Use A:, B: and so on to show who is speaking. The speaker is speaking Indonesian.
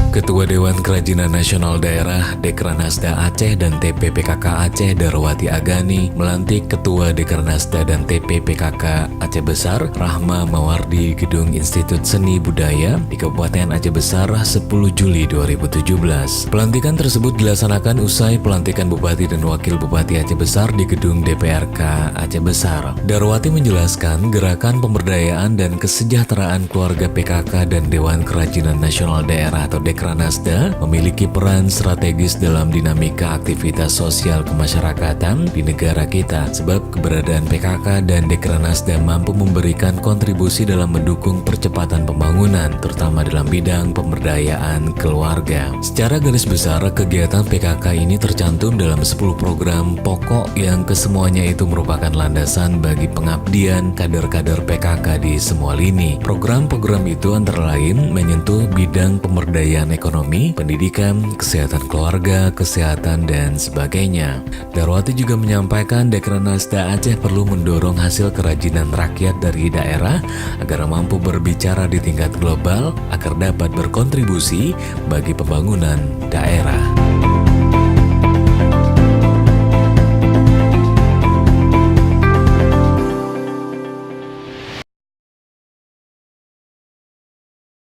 A: Ketua Dewan Kerajinan Nasional Daerah Dekranasda Aceh dan TPPKK Aceh Darwati Agani melantik Ketua Dekranasda dan TPPKK Aceh Besar Rahma Mawardi Gedung Institut Seni Budaya di Kabupaten Aceh Besar 10 Juli 2017. Pelantikan tersebut dilaksanakan usai pelantikan Bupati dan Wakil Bupati Aceh Besar di Gedung DPRK Aceh Besar. Darwati menjelaskan gerakan pemberdayaan dan kesejahteraan keluarga PKK dan Dewan Kerajinan Nasional Daerah atau Dekranasda memiliki peran strategis dalam dinamika aktivitas sosial kemasyarakatan di negara kita, sebab keberadaan PKK dan Dekranasda mampu memberikan kontribusi dalam mendukung percepatan pembangunan, terutama dalam bidang pemberdayaan keluarga. Secara garis besar, kegiatan PKK ini tercantum dalam 10 program pokok yang kesemuanya itu merupakan landasan bagi pengabdian kader-kader PKK di semua lini. Program-program itu antara lain menyentuh bidang pemberdayaan ekonomi, pendidikan, kesehatan keluarga, kesehatan, dan sebagainya. Darwati juga menyampaikan Dekranasda Aceh perlu mendorong hasil kerajinan rakyat dari daerah agar mampu berbicara di tingkat global agar dapat berkontribusi bagi pembangunan daerah.